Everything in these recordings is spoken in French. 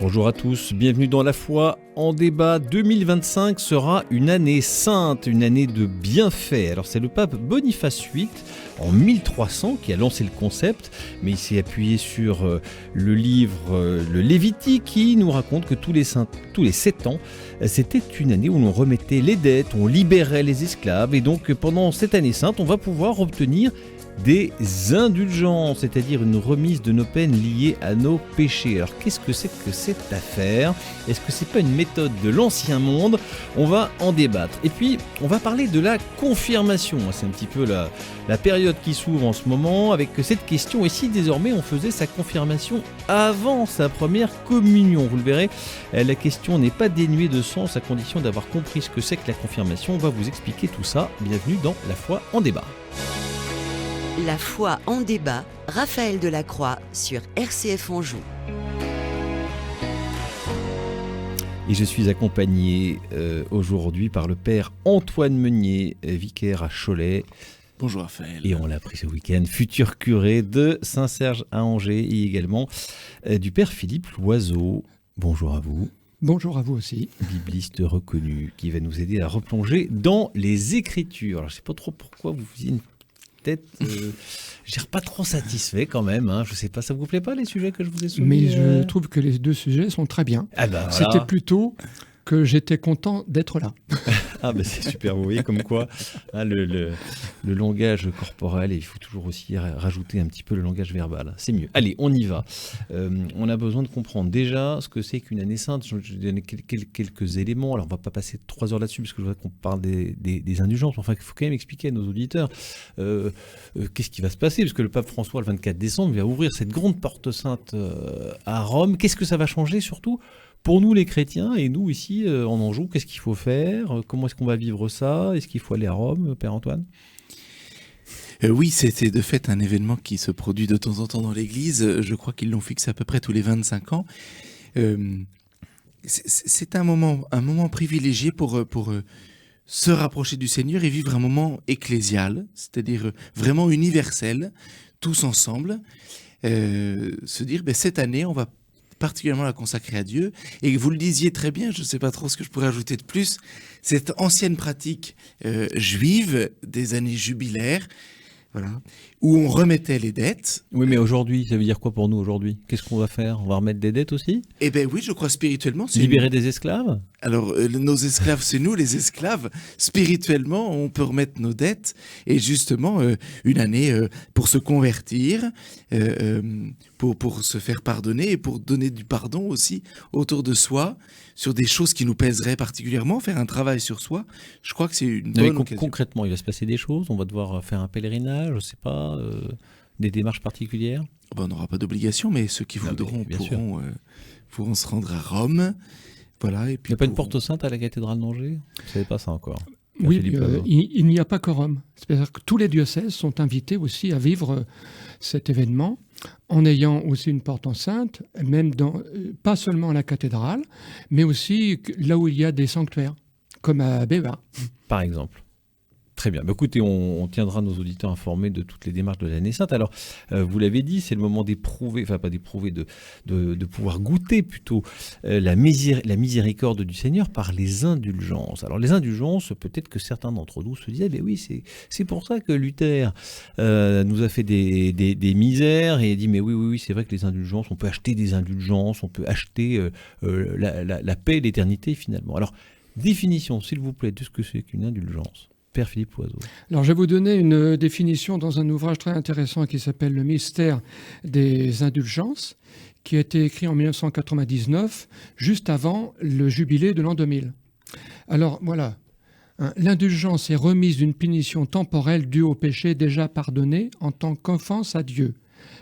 Bonjour à tous, bienvenue dans La Foi en débat. 2025 sera une année sainte, une année de bienfaits. Alors c'est le pape Boniface VIII en 1300 qui a lancé le concept, mais il s'est appuyé sur le livre le Lévitique qui nous raconte que tous les 7 ans, c'était une année où l'on remettait les dettes, on libérait les esclaves, et donc pendant cette année sainte, on va pouvoir obtenir des indulgences, c'est-à-dire une remise de nos peines liées à nos péchés. Alors qu'est-ce que c'est que cette affaire ? Est-ce que c'est pas une méthode de l'ancien monde ? On va en débattre. Et puis on va parler de la confirmation. C'est un petit peu la période qui s'ouvre en ce moment avec cette question. Et si désormais on faisait sa confirmation avant sa première communion ? Vous le verrez, la question n'est pas dénuée de sens à condition d'avoir compris ce que c'est que la confirmation. On va vous expliquer tout ça. Bienvenue dans La Foi en débat. La Foi en débat, Raphaël Delacroix sur RCF Anjou. Et je suis accompagné aujourd'hui par le père Antoine Meunier, vicaire à Cholet. Bonjour Raphaël. Et on l'a appris ce week-end, futur curé de Saint-Serge à Angers, et également du père Philippe Loiseau. Bonjour à vous. Bonjour à vous aussi. Bibliste reconnu qui va nous aider à replonger dans les Écritures. Alors je ne sais pas trop pourquoi vous faisiez une tête, je n'ai pas trop satisfait quand même. Je ne sais pas, ça vous plaît pas les sujets que je vous ai soumis ? Mais je trouve que les deux sujets sont très bien. Ah bah, voilà. C'était plutôt que j'étais content d'être là. Ah ben c'est super, vous voyez comme quoi le langage corporel, et il faut toujours aussi rajouter un petit peu le langage verbal, c'est mieux. Allez, on y va. On a besoin de comprendre déjà ce que c'est qu'une année sainte. Je vais donner quelques éléments. Alors on ne va pas passer 3 heures là-dessus parce que je voudrais qu'on parle des indulgences. Enfin, il faut quand même expliquer à nos auditeurs qu'est-ce qui va se passer, parce que le pape François le 24 décembre va ouvrir cette grande porte sainte à Rome. Qu'est-ce que ça va changer surtout pour nous les chrétiens et nous ici en Anjou? Qu'est-ce qu'il faut faire? Comment est-ce qu'on va vivre ça? Est-ce qu'il faut aller à Rome, Père Antoine? Oui, c'était de fait un événement qui se produit de temps en temps dans l'Église. Je crois qu'ils l'ont fixé à peu près tous les 25 ans. C'est un moment privilégié pour se rapprocher du Seigneur et vivre un moment ecclésial, c'est-à-dire vraiment universel, tous ensemble. Se dire, cette année, on va particulièrement la consacrer à Dieu. Et vous le disiez très bien, je ne sais pas trop ce que je pourrais ajouter de plus, cette ancienne pratique juive des années jubilaires, voilà, où on remettait les dettes. Oui, mais aujourd'hui, ça veut dire quoi pour nous aujourd'hui? Qu'est-ce qu'on va faire? On va remettre des dettes aussi? Eh bien oui, je crois spirituellement. Libérer des esclaves? Alors, nos esclaves, c'est nous les esclaves. Spirituellement, on peut remettre nos dettes. Et justement, une année pour se convertir, pour se faire pardonner et pour donner du pardon aussi autour de soi, sur des choses qui nous pèseraient particulièrement, faire un travail sur soi. Je crois que c'est une bonne occasion. Concrètement, il va se passer des choses. On va devoir faire un pèlerinage, je ne sais pas, des démarches particulières. On n'aura pas d'obligation, mais ceux qui voudront pourront se rendre à Rome. Voilà, et puis il n'y a pas une porte sainte à la cathédrale d'Angers? Vous ne savez pas ça encore? Oui, il n'y a pas qu'à Rome. C'est-à-dire que tous les diocèses sont invités aussi à vivre cet événement en ayant aussi une porte sainte, même pas seulement à la cathédrale, mais aussi là où il y a des sanctuaires, comme à Béva. Par exemple. Très bien. Écoutez, on tiendra nos auditeurs informés de toutes les démarches de l'année sainte. Alors, vous l'avez dit, c'est le moment d'éprouver, enfin pas d'éprouver, de pouvoir goûter plutôt la miséricorde du Seigneur par les indulgences. Alors, les indulgences, peut-être que certains d'entre nous se disaient, oui, c'est pour ça que Luther nous a fait des misères, et dit, mais oui, c'est vrai que les indulgences, on peut acheter des indulgences, on peut acheter la paix et l'éternité finalement. Alors, définition, s'il vous plaît, de ce que c'est qu'une indulgence. Père Philippe Loiseau. Alors, je vais vous donner une définition dans un ouvrage très intéressant qui s'appelle « Le mystère des indulgences », qui a été écrit en 1999, juste avant le jubilé de l'an 2000. Alors, voilà. L'indulgence est remise d'une punition temporelle due au péché déjà pardonné en tant qu'offense à Dieu.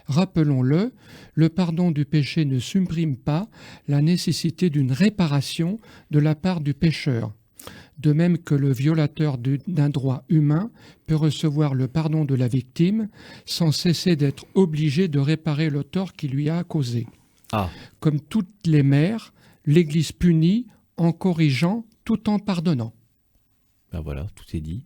Rappelons-le, le pardon du péché ne supprime pas la nécessité d'une réparation de la part du pécheur. De même que le violateur d'un droit humain peut recevoir le pardon de la victime sans cesser d'être obligé de réparer le tort qui lui a causé. Comme toutes les mères, l'Église punit en corrigeant tout en pardonnant. Ben voilà, tout est dit.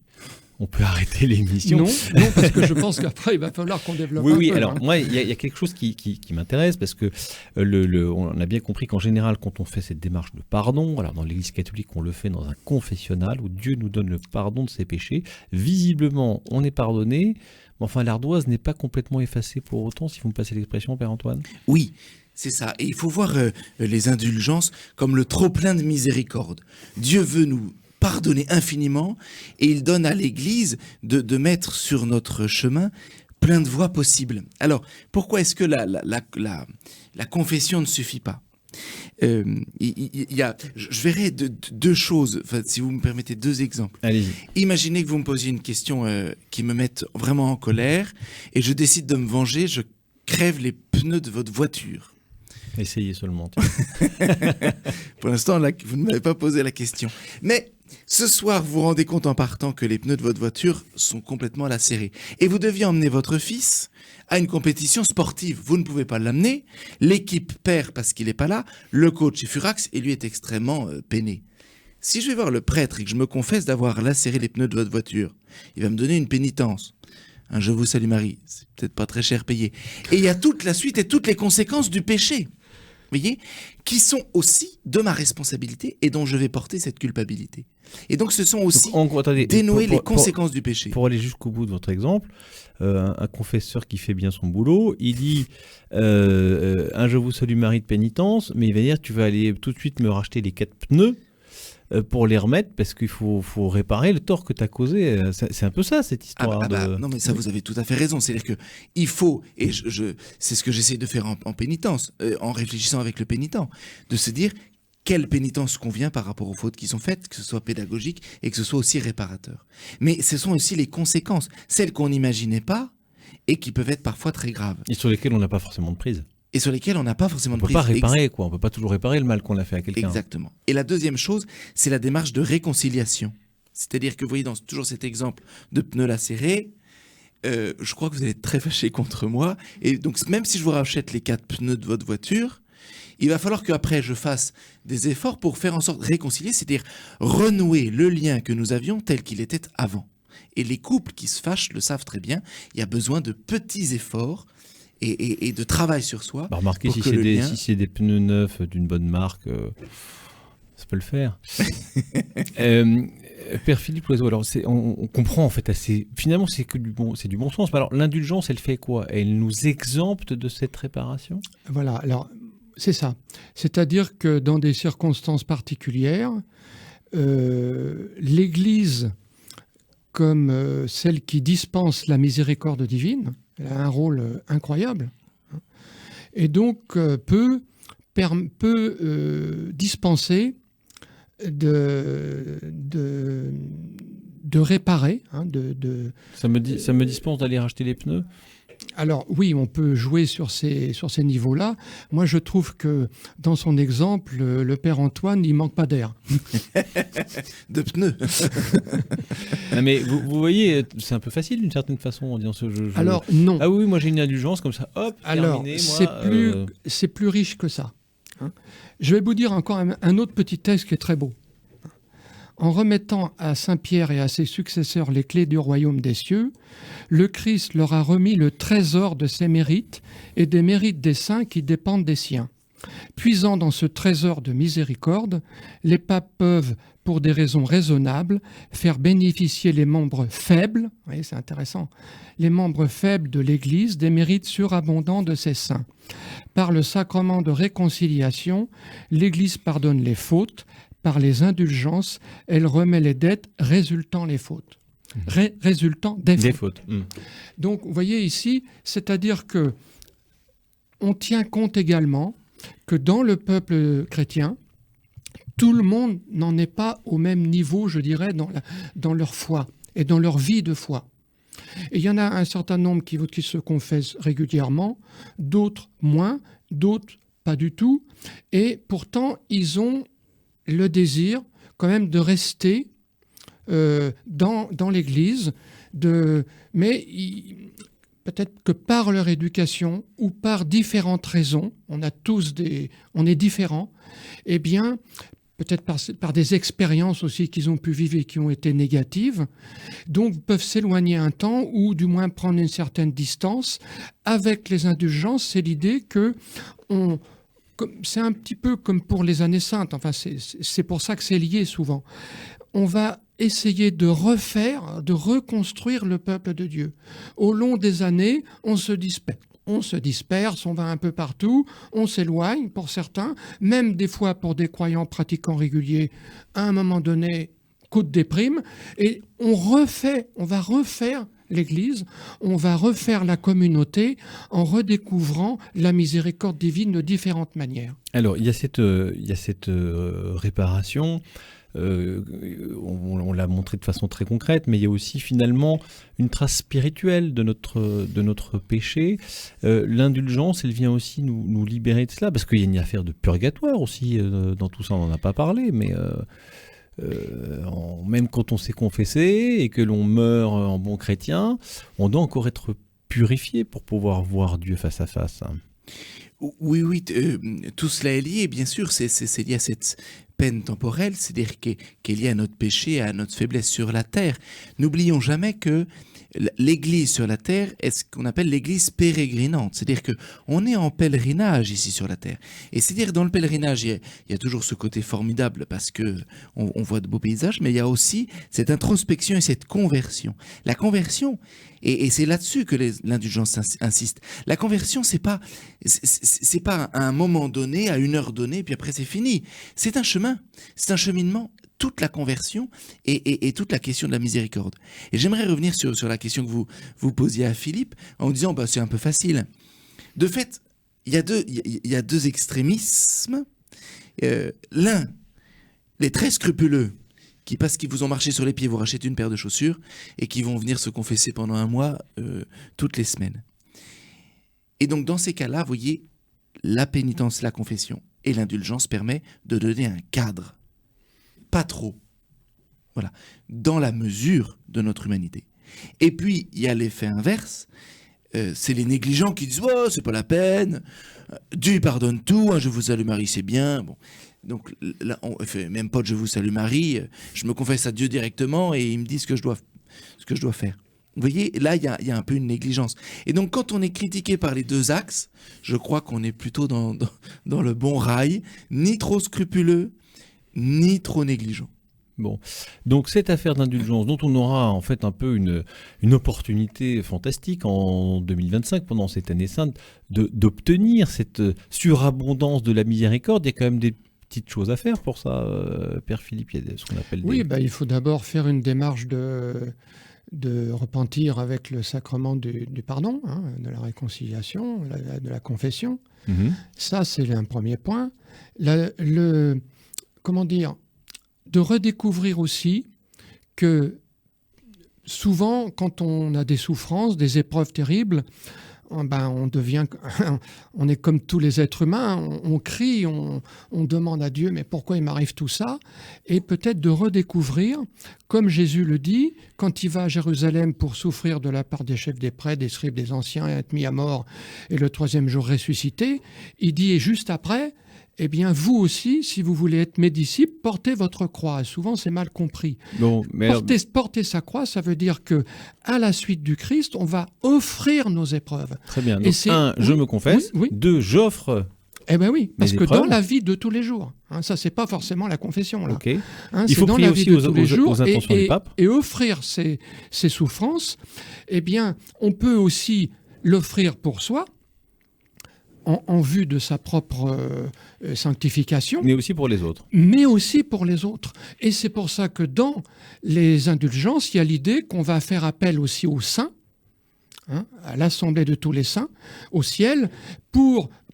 On peut arrêter l'émission. Non, parce que je pense qu'après, il va falloir qu'on développe un peu. Alors moi, il y a quelque chose qui m'intéresse, parce que on a bien compris qu'en général, quand on fait cette démarche de pardon, alors dans l'Église catholique, on le fait dans un confessionnal où Dieu nous donne le pardon de ses péchés. Visiblement, on est pardonné, mais enfin, l'ardoise n'est pas complètement effacée pour autant, si vous me passez l'expression, Père Antoine. Oui, c'est ça. Et il faut voir les indulgences comme le trop-plein de miséricorde. Dieu veut nous pardonner infiniment, et il donne à l'Église de mettre sur notre chemin plein de voies possibles. Alors, pourquoi est-ce que la confession ne suffit pas ? Je verrai deux choses, enfin, si vous me permettez, deux exemples. Allez-y. Imaginez que vous me posiez une question qui me mette vraiment en colère, et je décide de me venger, je crève les pneus de votre voiture. Essayez seulement. Pour l'instant, là, vous ne m'avez pas posé la question. Mais ce soir, vous vous rendez compte en partant que les pneus de votre voiture sont complètement lacérés. Et vous deviez emmener votre fils à une compétition sportive. Vous ne pouvez pas l'amener. L'équipe perd parce qu'il n'est pas là. Le coach est furax et lui est extrêmement peiné. Si je vais voir le prêtre et que je me confesse d'avoir lacéré les pneus de votre voiture, il va me donner une pénitence. Un Je vous salue Marie, c'est peut-être pas très cher payé. Et il y a toute la suite et toutes les conséquences du péché. Vous voyez, qui sont aussi de ma responsabilité et dont je vais porter cette culpabilité. Et donc ce sont aussi dénouer les conséquences du péché. Pour aller jusqu'au bout de votre exemple, un confesseur qui fait bien son boulot, il dit un Je vous salue Marie de pénitence, mais il va dire tu vas aller tout de suite me racheter les 4 pneus pour les remettre, parce qu'il faut réparer le tort que tu as causé. C'est un peu ça, cette histoire. Non, mais ça, vous avez tout à fait raison. C'est-à-dire qu'il faut, et c'est ce que j'essaie de faire en pénitence, en réfléchissant avec le pénitent, de se dire quelle pénitence convient par rapport aux fautes qui sont faites, que ce soit pédagogique et que ce soit aussi réparateur. Mais ce sont aussi les conséquences, celles qu'on n'imaginait pas et qui peuvent être parfois très graves. Et sur lesquelles on n'a pas forcément de prise. Et sur lesquels on n'a pas forcément de prise. On ne peut pas réparer, quoi. On ne peut pas toujours réparer le mal qu'on a fait à quelqu'un. Exactement. Et la deuxième chose, c'est la démarche de réconciliation. C'est-à-dire que vous voyez dans toujours cet exemple de pneus lacérés, je crois que vous allez être très fâché contre moi. Et donc, même si je vous rachète les 4 pneus de votre voiture, il va falloir qu'après je fasse des efforts pour faire en sorte de réconcilier, c'est-à-dire renouer le lien que nous avions tel qu'il était avant. Et les couples qui se fâchent le savent très bien, il y a besoin de petits efforts et de travail sur soi. Remarquez, si c'est des pneus neufs d'une bonne marque, ça peut le faire. Père Philippe Loiseau, alors on comprend en fait assez. Finalement, c'est du bon sens. Mais alors, l'indulgence, elle fait quoi ? Elle nous exempte de cette réparation ? Voilà, alors c'est ça. C'est-à-dire que dans des circonstances particulières, l'Église, comme celle qui dispense la miséricorde divine, elle a un rôle incroyable, et donc peut dispenser de réparer. Ça me dispense d'aller racheter les pneus ? Alors oui, on peut jouer sur ces niveaux-là. Moi, je trouve que dans son exemple, le Père Antoine, il manque pas d'air. De pneus. Mais vous voyez, c'est un peu facile d'une certaine façon en disant ce jeu. Alors non. Ah oui, moi j'ai une indulgence comme ça, hop, alors, terminé. C'est plus riche que ça. Je vais vous dire encore un autre petit texte qui est très beau. En remettant à Saint Pierre et à ses successeurs les clés du royaume des cieux, le Christ leur a remis le trésor de ses mérites et des mérites des saints qui dépendent des siens. Puisant dans ce trésor de miséricorde, les papes peuvent, pour des raisons raisonnables, faire bénéficier les membres faibles, vous voyez, c'est intéressant, les membres faibles de l'Église des mérites surabondants de ses saints. Par le sacrement de réconciliation, l'Église pardonne les fautes. Par les indulgences, elle remet les dettes résultant les fautes. Résultant des fautes. Donc, vous voyez ici, c'est-à-dire que on tient compte également que dans le peuple chrétien, tout le monde n'en est pas au même niveau, je dirais, dans leur foi et dans leur vie de foi. Et il y en a un certain nombre qui se confessent régulièrement, d'autres moins, d'autres pas du tout, et pourtant ils ont le désir quand même de rester dans l'Église, mais peut-être que par leur éducation ou par différentes raisons, on est différents, eh bien, peut-être par des expériences aussi qu'ils ont pu vivre et qui ont été négatives, donc peuvent s'éloigner un temps ou du moins prendre une certaine distance. Avec les indulgences, c'est l'idée que c'est un petit peu comme pour les années saintes, enfin c'est pour ça que c'est lié souvent. On va essayer de reconstruire le peuple de Dieu. Au long des années, on se disperse, on va un peu partout, on s'éloigne pour certains, même des fois pour des croyants pratiquants réguliers, à un moment donné, coup de déprime, et on va refaire l'Église, on va refaire la communauté en redécouvrant la miséricorde divine de différentes manières. Alors, il y a cette réparation. On l'a montré de façon très concrète, mais il y a aussi finalement une trace spirituelle de notre péché. L'indulgence, elle vient aussi nous libérer de cela, parce qu'il y a une affaire de purgatoire aussi dans tout ça, on n'en a pas parlé, mais même quand on s'est confessé et que l'on meurt en bon chrétien, on doit encore être purifié pour pouvoir voir Dieu face à face. Oui, tout cela est lié, bien sûr, c'est lié à cette peine temporelle, c'est-à-dire qu'est liée à notre péché, à notre faiblesse sur la terre. N'oublions jamais que l'Église sur la terre est ce qu'on appelle l'Église pérégrinante, c'est-à-dire qu'on est en pèlerinage ici sur la terre. Et c'est-à-dire dans le pèlerinage, il y a toujours ce côté formidable parce que on voit de beaux paysages, mais il y a aussi cette introspection et cette conversion. La conversion, et c'est là-dessus que l'indulgence insiste. La conversion, c'est pas à un moment donné, à une heure donnée, puis après c'est fini. C'est un chemin, c'est un cheminement. Toute la conversion et toute la question de la miséricorde. Et j'aimerais revenir sur la question que vous posiez à Philippe en disant c'est un peu facile. De fait, il y a deux extrémismes. L'un, les très scrupuleux, qui parce qu'ils vous ont marché sur les pieds vous rachètent une paire de chaussures et qui vont venir se confesser pendant un mois toutes les semaines. Et donc dans ces cas-là, vous voyez, la pénitence, la confession et l'indulgence permet de donner un cadre. Pas trop. Voilà. Dans la mesure de notre humanité. Et puis, il y a l'effet inverse. C'est les négligents qui disent « c'est pas la peine. Dieu il pardonne tout. Je vous salue Marie, c'est bien. » Bon. Donc, là, on fait même pas de « je vous salue Marie ». Je me confesse à Dieu directement et il me dit ce que je dois faire. Vous voyez, là, il y a un peu une négligence. Et donc, quand on est critiqué par les deux axes, je crois qu'on est plutôt dans le bon rail, ni trop scrupuleux, ni trop négligent. Bon, donc cette affaire d'indulgence dont on aura en fait un peu une opportunité fantastique en 2025, pendant cette année sainte, d'obtenir cette surabondance de la miséricorde, il y a quand même des petites choses à faire pour ça, Père Philippe, il y a ce qu'on appelle il faut d'abord faire une démarche de repentir avec le sacrement du pardon, de la réconciliation, de la confession. Ça, c'est un premier point. De redécouvrir aussi que souvent, quand on a des souffrances, des épreuves terribles, on est comme tous les êtres humains, on crie, on demande à Dieu, mais pourquoi il m'arrive tout ça? Et peut-être de redécouvrir, comme Jésus le dit, quand il va à Jérusalem pour souffrir de la part des chefs des prêtres, des scribes, des anciens, et être mis à mort, et le troisième jour ressuscité, il dit, et juste après, eh bien, vous aussi, si vous voulez être mes disciples, portez votre croix. Et souvent, c'est mal compris. Porter sa croix, ça veut dire que, à la suite du Christ, on va offrir nos épreuves. Très bien. Donc, je me confesse. Oui. 2, j'offre. Eh bien oui, parce que dans la vie de tous les jours, ça, c'est pas forcément la confession. Là. Okay. Il faut prier aussi aux intentions du pape. Et offrir ces souffrances, eh bien, on peut aussi l'offrir pour soi, en vue de sa propre sanctification. Mais aussi pour les autres. Et c'est pour ça que dans les indulgences, il y a l'idée qu'on va faire appel aussi aux saints, à l'assemblée de tous les saints, au ciel,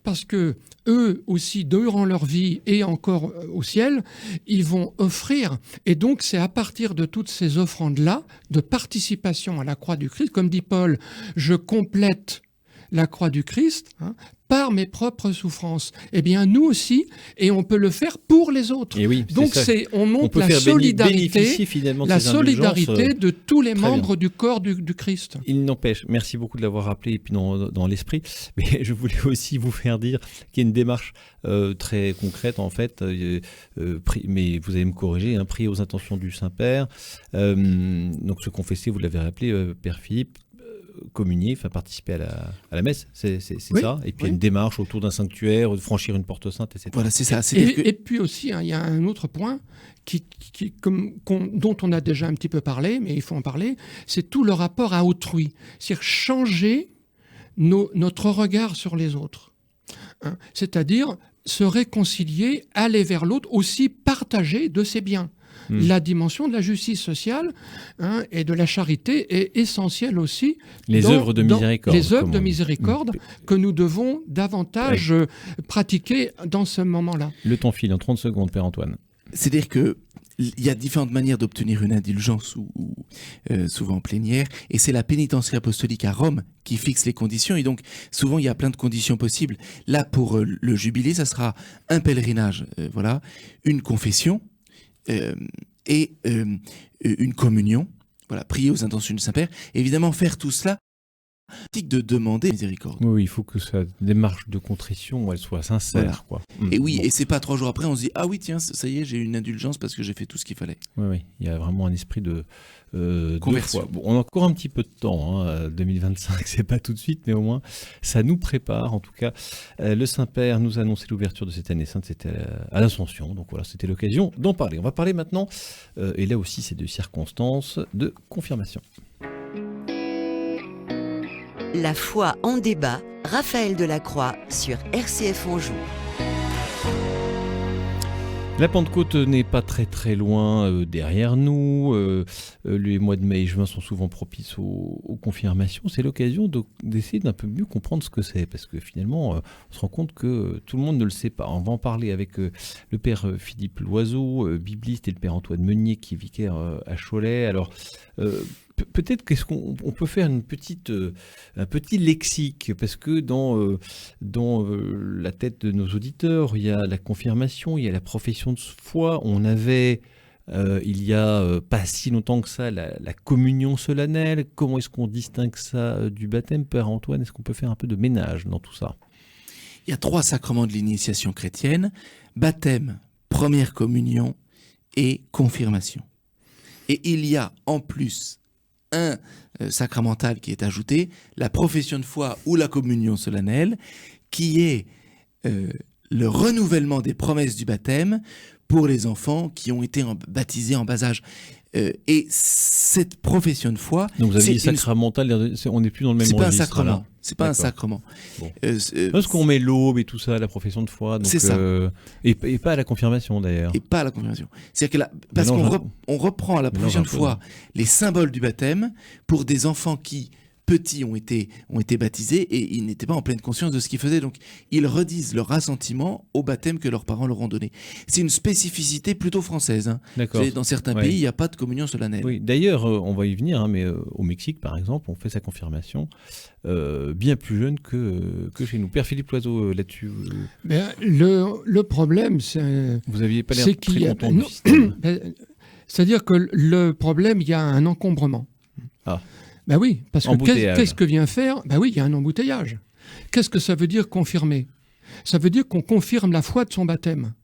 parce que eux aussi, durant leur vie et encore au ciel, ils vont offrir. Et donc, c'est à partir de toutes ces offrandes-là, de participation à la croix du Christ, comme dit Paul, je complète la croix du Christ, par mes propres souffrances. Eh bien, nous aussi, et on peut le faire pour les autres. Et oui, Donc, on montre la bénéficier finalement de ces solidarité de tous les membres bien. du corps du Christ. Il n'empêche, merci beaucoup de l'avoir rappelé et puis dans l'esprit, mais je voulais aussi vous faire dire qu'il y a une démarche très concrète en fait, mais vous allez me corriger, hein, prier aux intentions du Saint-Père, donc se confesser, vous l'avez rappelé, Père Philippe, communier, enfin participer à la messe, c'est oui, ça. Et puis il y a une démarche autour d'un sanctuaire, de franchir une porte sainte, etc. Voilà, c'est ça. Et puis aussi, hein, il y a un autre point dont on a déjà un petit peu parlé, mais il faut en parler, c'est tout le rapport à autrui. C'est-à-dire changer notre regard sur les autres. Hein, c'est-à-dire se réconcilier, aller vers l'autre, aussi partager de ses biens. La dimension de la justice sociale, hein, et de la charité est essentielle aussi. Les œuvres de miséricorde. Les œuvres de miséricorde que nous devons davantage pratiquer dans ce moment-là. Le temps file en 30 secondes, Père Antoine. C'est-à-dire qu'il y a différentes manières d'obtenir une indulgence, ou souvent plénière, et c'est la pénitencier apostolique à Rome qui fixe les conditions, et donc souvent il y a plein de conditions possibles. Là, pour le jubilé, ça sera un pèlerinage, voilà, une confession, et une communion, voilà, prier aux intentions du Saint-Père, évidemment faire tout cela, de demander miséricorde. Oui, il faut que sa démarche de contrition, elle soit sincère, voilà. Quoi. Et oui, et c'est pas 3 jours après, on se dit ah oui tiens, ça y est, j'ai eu une indulgence parce que j'ai fait tout ce qu'il fallait. Oui, il y a vraiment un esprit de conversion. Bon, on a encore un petit peu de temps, hein, 2025, c'est pas tout de suite, mais au moins ça nous prépare. En tout cas, le Saint-Père nous a annoncé l'ouverture de cette année sainte, c'était à l'Ascension, donc voilà, c'était l'occasion d'en parler. On va parler maintenant, et là aussi c'est de circonstances, de confirmation. La foi en débat, Raphaël Delacroix sur RCF Anjou. La Pentecôte n'est pas très très loin derrière nous. Les mois de mai et juin sont souvent propices aux confirmations. C'est l'occasion d'essayer d'un peu mieux comprendre ce que c'est, parce que finalement, on se rend compte que tout le monde ne le sait pas. On va en parler avec le Père Philippe Loiseau, bibliste, et le Père Antoine Meunier, qui est vicaire à Cholet. Alors, peut-être qu'est-ce qu'on peut faire un petit lexique, parce que dans la tête de nos auditeurs, il y a la confirmation, il y a la profession de foi. On avait, il y a pas si longtemps que ça, la communion solennelle. Comment est-ce qu'on distingue ça du baptême, Père Antoine? Est-ce qu'on peut faire un peu de ménage dans tout ça? Il y a 3 sacrements de l'initiation chrétienne: baptême, première communion et confirmation. Et il y a en plus un sacramental qui est ajouté, la profession de foi ou la communion solennelle, qui est le renouvellement des promesses du baptême pour les enfants qui ont été baptisés en bas âge. Et cette profession de foi... Donc vous avez dit sacramental, on n'est plus dans le même registre. C'est pas un sacrement. Là. C'est pas un sacrement. Bon. Parce qu'on met l'aube et tout ça, la profession de foi. Donc, c'est ça. Et pas à la confirmation d'ailleurs. Et pas à la confirmation. C'est-à-dire que parce qu'on reprend à la profession de foi les symboles du baptême pour des enfants qui, petits, ont été baptisés et ils n'étaient pas en pleine conscience de ce qu'ils faisaient. Donc ils redisent leur assentiment au baptême que leurs parents leur ont donné. C'est une spécificité plutôt française. Hein. D'accord. Dans certains pays, il n'y a pas de communion solennelle. Oui. D'ailleurs, on va y venir, hein, mais au Mexique, par exemple, on fait sa confirmation bien plus jeune que chez nous. Père Philippe Loiseau, là-dessus. Le problème, c'est... Vous n'aviez pas l'air très content du système. C'est-à-dire que le problème, il y a un encombrement. Ah. Ben oui, parce que qu'est-ce que vient faire? Ben oui, il y a un embouteillage. Qu'est-ce que ça veut dire confirmer? Ça veut dire qu'on confirme la foi de son baptême.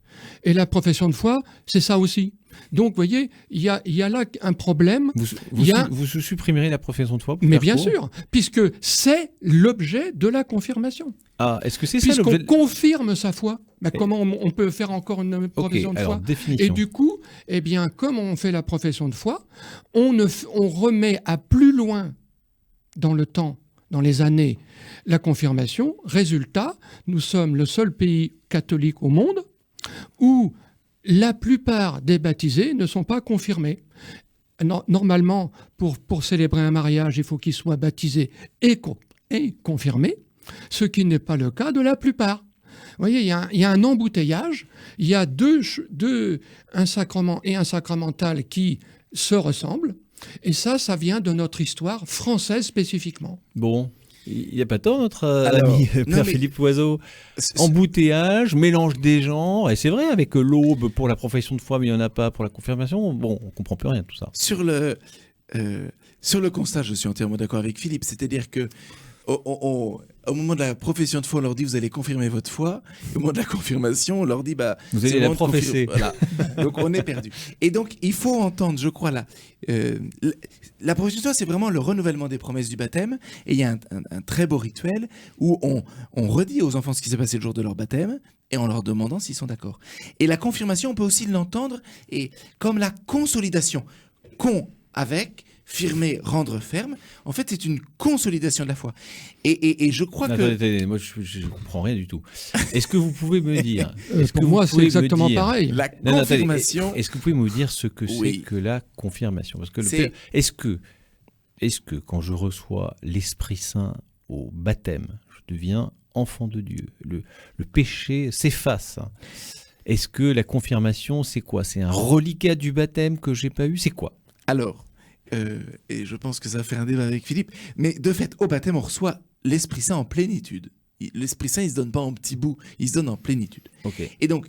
Et la profession de foi, c'est ça aussi. Donc, vous voyez, il y a là un problème. Vous supprimerez la profession de foi? Mais bien sûr, puisque c'est l'objet de la confirmation. Ah, est-ce que c'est ça l'objet? Puisqu'on confirme sa foi, ben comment on peut faire encore une profession de foi? Et du coup, eh bien, comme on fait la profession de foi, on remet à plus loin dans le temps, dans les années, la confirmation. Résultat, nous sommes le seul pays catholique au monde où la plupart des baptisés ne sont pas confirmés. Normalement, pour célébrer un mariage, il faut qu'ils soient baptisés et confirmés, ce qui n'est pas le cas de la plupart. Vous voyez, il y a un embouteillage, il y a un sacrement et un sacramental qui se ressemblent, et ça vient de notre histoire française spécifiquement. Bon. Il n'y a pas tort, notre Alors, ami non, Père mais- Philippe Loiseau. Embouteillage, mélange des genres, et c'est vrai, avec l'aube pour la profession de foi, mais il n'y en a pas pour la confirmation, bon, on comprend plus rien de tout ça. Sur le constat, je suis entièrement d'accord avec Philippe. C'est-à-dire que au moment de la profession de foi, on leur dit vous allez confirmer votre foi. Au moment de la confirmation, on leur dit Vous c'est allez le la moment de professer. Voilà. Donc on est perdu. Et donc il faut entendre, je crois, la profession de foi, c'est vraiment le renouvellement des promesses du baptême. Et il y a un très beau rituel où on redit aux enfants ce qui s'est passé le jour de leur baptême et en leur demandant s'ils sont d'accord. Et la confirmation, on peut aussi l'entendre et comme la consolidation. Avec, firmer, rendre ferme, en fait, c'est une consolidation de la foi. Et je crois que... Attendez, moi je ne comprends rien du tout. Est-ce que vous pouvez me dire... Pour moi, c'est exactement pareil. La Non, attendez, confirmation... est-ce que vous pouvez me dire ce que Oui. c'est que la confirmation? Parce que C'est- est-ce que quand je reçois l'Esprit Saint au baptême, je deviens enfant de Dieu? Le péché s'efface. Est-ce que la confirmation, c'est quoi? C'est un reliquat du baptême que j'ai pas eu? C'est quoi? Alors, et je pense que ça va faire un débat avec Philippe, mais de fait, au baptême, on reçoit l'Esprit Saint en plénitude. L'Esprit Saint, il ne se donne pas en petits bouts, il se donne en plénitude. Ok. Et donc,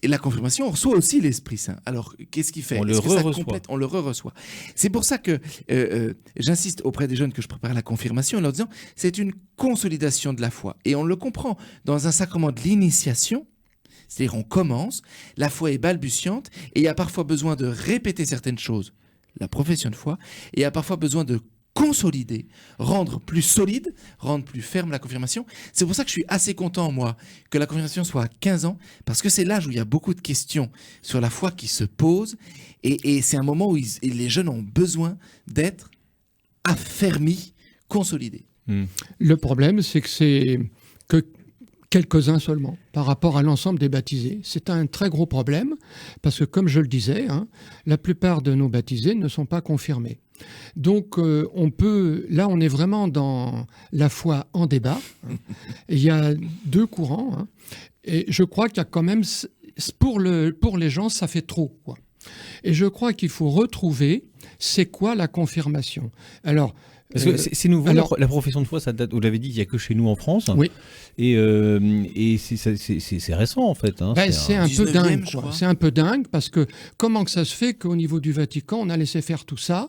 et la confirmation, on reçoit aussi l'Esprit Saint. Alors, qu'est-ce qu'il fait? On le Est-ce que ça re-reçoit. complète? On le re-reçoit. C'est pour ça que j'insiste auprès des jeunes que je prépare la confirmation en leur disant c'est une consolidation de la foi. Et on le comprend dans un sacrement de l'initiation. C'est-à-dire on commence, la foi est balbutiante et il y a parfois besoin de répéter certaines choses, la profession de foi, et il y a parfois besoin de consolider, rendre plus solide, rendre plus ferme la confirmation. C'est pour ça que je suis assez content, moi, que la confirmation soit à 15 ans, parce que c'est l'âge où il y a beaucoup de questions sur la foi qui se posent, et c'est un moment où les jeunes ont besoin d'être affermis, consolidés. Le problème, c'est que quelques-uns seulement par rapport à l'ensemble des baptisés. C'est un très gros problème parce que, comme je le disais, la plupart de nos baptisés ne sont pas confirmés. Donc, on est vraiment dans la foi en débat. Il y a deux courants. Et je crois qu'il y a quand même, pour les gens, ça fait trop, quoi. Et je crois qu'il faut retrouver, c'est quoi la confirmation? Alors, parce que c'est nouveau, la profession de foi, ça date, vous l'avez dit, il n'y a que chez nous en France. Oui. Et c'est récent, en fait. C'est un peu 19e, dingue, je quoi. crois. C'est un peu dingue parce que comment que ça se fait qu'au niveau du Vatican, on a laissé faire tout ça?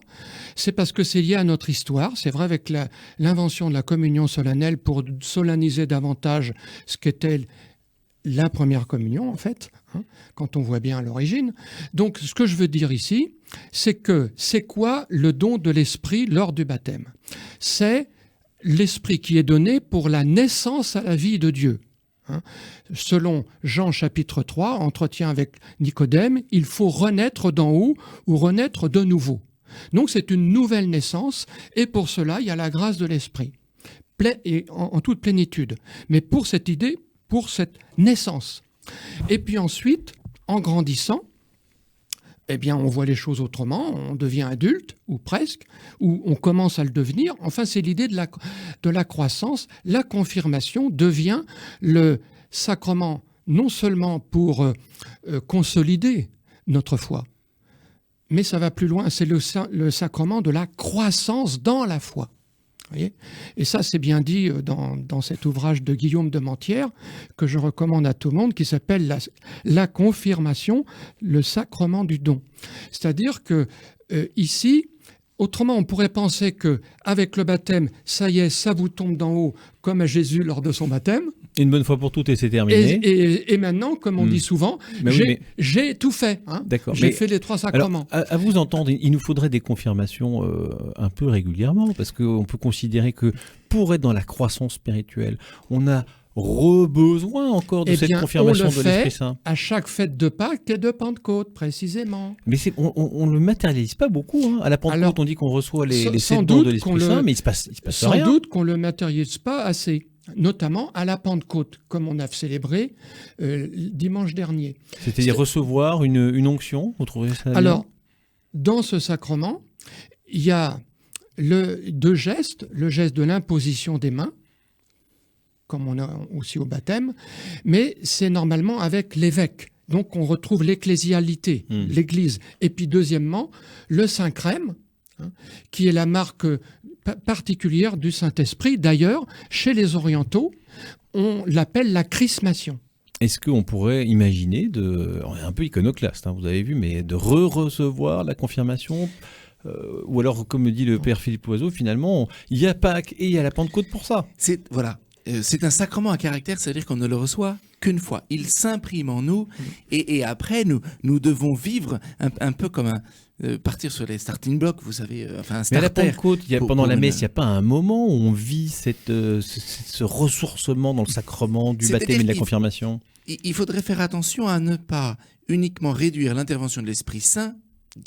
C'est parce que c'est lié à notre histoire. C'est vrai, avec l'invention de la communion solennelle pour solenniser davantage ce qu'était la première communion, en fait, quand on voit bien l'origine. Donc, ce que je veux dire ici, c'est quoi le don de l'Esprit lors du baptême? C'est l'Esprit qui est donné pour la naissance à la vie de Dieu. Selon Jean chapitre 3, entretien avec Nicodème, il faut renaître d'en haut ou renaître de nouveau. Donc, c'est une nouvelle naissance, et pour cela, il y a la grâce de l'Esprit, et en toute plénitude. Mais pour cette idée, pour cette naissance. Et puis ensuite, en grandissant, eh bien, on voit les choses autrement, on devient adulte, ou presque, ou on commence à le devenir. Enfin, c'est l'idée de la croissance. La confirmation devient le sacrement, non seulement pour consolider notre foi, mais ça va plus loin, c'est le sacrement de la croissance dans la foi. Voyez, et ça, c'est bien dit dans cet ouvrage de Guillaume de Mentières, que je recommande à tout le monde, qui s'appelle la confirmation, le sacrement du don. C'est-à-dire que ici, autrement, on pourrait penser qu'avec le baptême, ça y est, ça vous tombe d'en haut, comme à Jésus lors de son baptême. Une bonne fois pour toutes et c'est terminé. Et maintenant, comme on dit souvent, j'ai tout fait. D'accord. J'ai fait les 3 sacrements. Alors, à vous entendre, il nous faudrait des confirmations un peu régulièrement, parce qu'on peut considérer que pour être dans la croissance spirituelle, on a besoin encore de cette confirmation de l'Esprit Saint. À chaque fête de Pâques et de Pentecôte, précisément. Mais on ne le matérialise pas beaucoup. À la Pentecôte, on dit qu'on reçoit les 7 dons de l'Esprit Saint, mais il se passe rien. Sans doute qu'on ne le matérialise pas assez, notamment à la Pentecôte, comme on a célébré dimanche dernier. C'est-à-dire recevoir une onction, vous trouvez ça bien? Alors, dans ce sacrement, il y a deux gestes, le geste de l'imposition des mains, comme on a aussi au baptême, mais c'est normalement avec l'évêque. Donc on retrouve l'ecclésialité, l'Église. Et puis deuxièmement, le Saint-Crème, qui est la marque particulière du Saint-Esprit. D'ailleurs, chez les orientaux, on l'appelle la chrismation. Est-ce qu'on pourrait imaginer, on est un peu iconoclaste, vous avez vu, mais de recevoir la confirmation ou alors, comme me dit le père Philippe Oiseau, finalement, il y a Pâques et il y a la Pentecôte pour ça. C'est un sacrement à caractère, c'est-à-dire qu'on ne le reçoit qu'une fois. Il s'imprime en nous et après, nous devons vivre un peu comme partir sur les starting blocks, vous savez, un starter. Mais à la Pentecôte, pendant la messe, il n'y a pas un moment où on vit ce ressourcement dans le sacrement du baptême et de la confirmation? Il faudrait faire attention à ne pas uniquement réduire l'intervention de l'Esprit Saint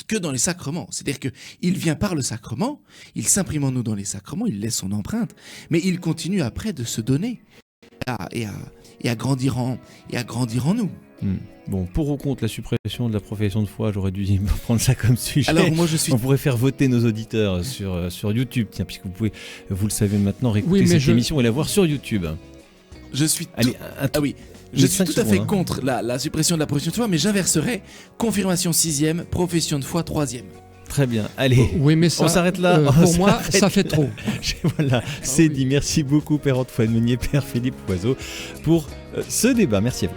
que dans les sacrements. C'est-à-dire qu'il vient par le sacrement, il s'imprime en nous dans les sacrements, il laisse son empreinte, mais il continue après de se donner et à grandir en nous. Bon, pour ou contre la suppression de la profession de foi, j'aurais dû prendre ça comme sujet. Alors moi On pourrait faire voter nos auditeurs sur YouTube, tiens, puisque vous le savez maintenant, réécouter cette émission et la voir sur YouTube. Je suis tout à fait contre la suppression de la profession de foi, mais j'inverserai confirmation 6e, profession de foi 3e. Très bien, allez, oui, mais ça, on s'arrête là. Pour moi, ça fait trop. Voilà, c'est dit. Merci beaucoup, Père Antoine Meunier, Père Philippe Oiseau, pour ce débat. Merci à vous.